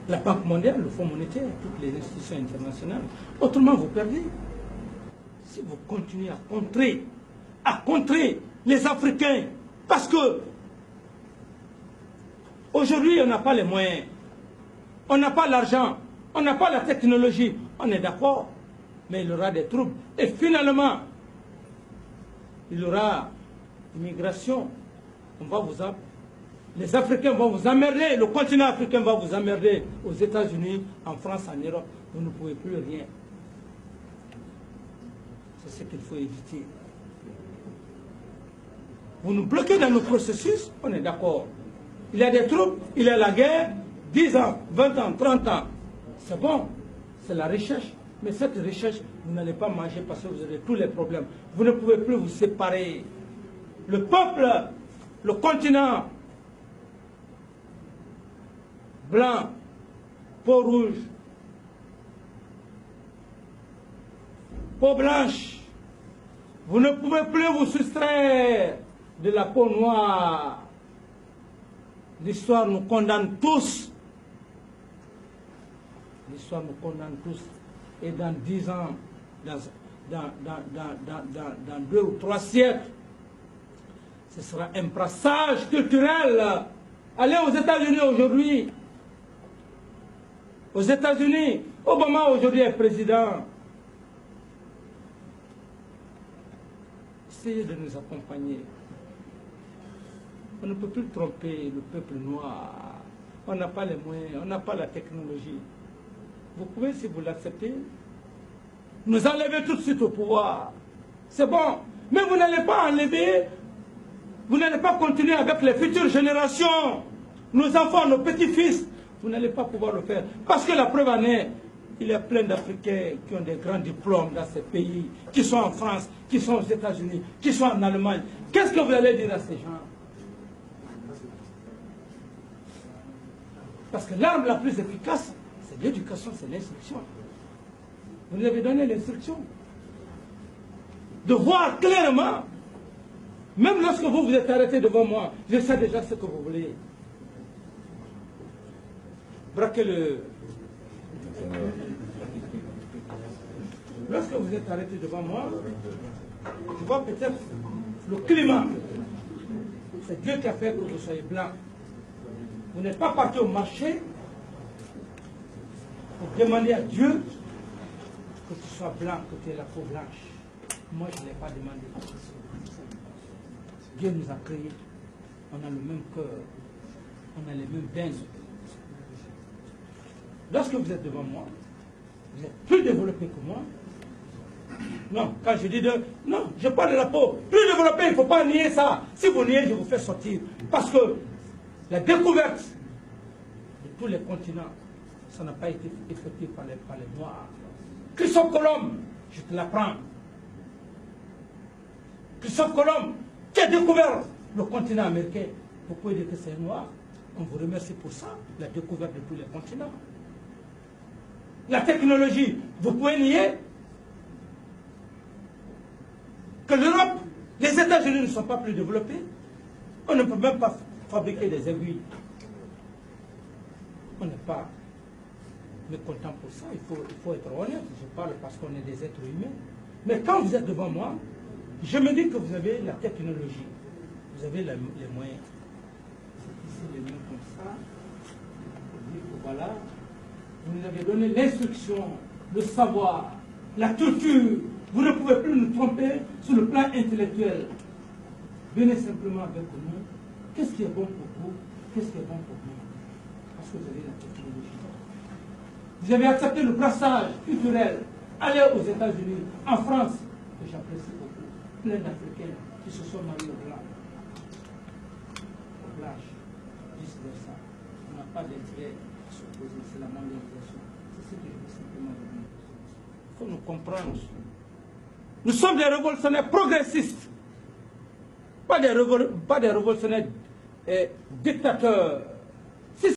la Banque mondiale, le Fonds monétaire, toutes les institutions internationales. Autrement, vous perdez. Si vous continuez à contrer les Africains, parce que aujourd'hui, on n'a pas les moyens, on n'a pas l'argent, on n'a pas la technologie, on est d'accord, mais il y aura des troubles. Et finalement, il y aura immigration. Les Africains vont vous emmerder, le continent africain va vous emmerder aux États-Unis, en France, en Europe. Vous ne pouvez plus rien. C'est ce qu'il faut éviter. Vous nous bloquez dans nos processus, on est d'accord. Il y a des troupes, il y a la guerre, 10 ans, 20 ans, 30 ans. C'est bon, c'est la recherche. Mais cette recherche, vous n'allez pas manger parce que vous avez tous les problèmes. Vous ne pouvez plus vous séparer. Le peuple, le continent, blanc, peau rouge, peau blanche, vous ne pouvez plus vous soustraire de la peau noire. L'histoire nous condamne tous. L'histoire nous condamne tous. Et dans 10 ans, dans 2 ou 3 siècles, ce sera un brassage culturel. Allez aux États-Unis aujourd'hui. Aux États-Unis, Obama aujourd'hui est président. Essayez de nous accompagner. On ne peut plus tromper le peuple noir. On n'a pas les moyens, on n'a pas la technologie. Vous pouvez, si vous l'acceptez, nous enlever tout de suite au pouvoir. C'est bon. Mais vous n'allez pas enlever, vous n'allez pas continuer avec les futures générations, nos enfants, nos petits-fils. Vous n'allez pas pouvoir le faire. Parce que la preuve en est, il y a plein d'Africains qui ont des grands diplômes dans ces pays, qui sont en France, qui sont aux États-Unis, qui sont en Allemagne. Qu'est-ce que vous allez dire à ces gens? Parce que l'arme la plus efficace, c'est l'éducation, c'est l'instruction. Vous nous avez donné l'instruction. De voir clairement, même lorsque vous vous êtes arrêté devant moi, je sais déjà ce que vous voulez. Braquez le... Lorsque vous êtes arrêté devant moi, je vois peut-être le climat. C'est Dieu qui a fait que vous soyez blanc. Vous n'êtes pas parti au marché pour demander à Dieu que tu sois blanc, que tu aies la peau blanche. Moi, je ne l'ai pas demandé. Dieu nous a créés. On a le même cœur. On a les mêmes veines. Lorsque vous êtes devant moi, vous êtes plus développé que moi. Non, quand je dis non, je parle de la peau. Plus développé, il ne faut pas nier ça. Si vous niez, je vous fais sortir. Parce que la découverte de tous les continents, ça n'a pas été effectué par les Noirs. Christophe Colomb, je te l'apprends. Christophe Colomb, qui a découvert le continent américain. Vous pouvez dire que c'est noir. On vous remercie pour ça, la découverte de tous les continents. La technologie, vous pouvez nier que l'Europe, les États-Unis ne sont pas plus développés. On ne peut même pas fabriquer des aiguilles. On n'est pas mécontent pour ça, il faut être honnête. Je parle parce qu'on est des êtres humains. Mais quand vous êtes devant moi, je me dis que vous avez la technologie, vous avez les moyens. C'est ici les mains comme ça. Voilà. Vous nous avez donné l'instruction, le savoir, la culture. Vous ne pouvez plus nous tromper sur le plan intellectuel. Venez simplement avec nous. Qu'est-ce qui est bon pour vous? Qu'est-ce qui est bon pour nous? Parce que vous avez la technologie. Vous avez accepté le brassage culturel. Allez aux États-Unis, en France, que j'apprécie beaucoup. Plein d'Africains qui se sont mariés au blanc. Au blanche, vice-versa. On n'a pas d'intérêt à s'opposer, c'est la mondialisation. C'est ce que je veux simplement vous dire. Il faut nous comprendre. Nous sommes des révolutionnaires progressistes. Pas des révolutionnaires dictateurs.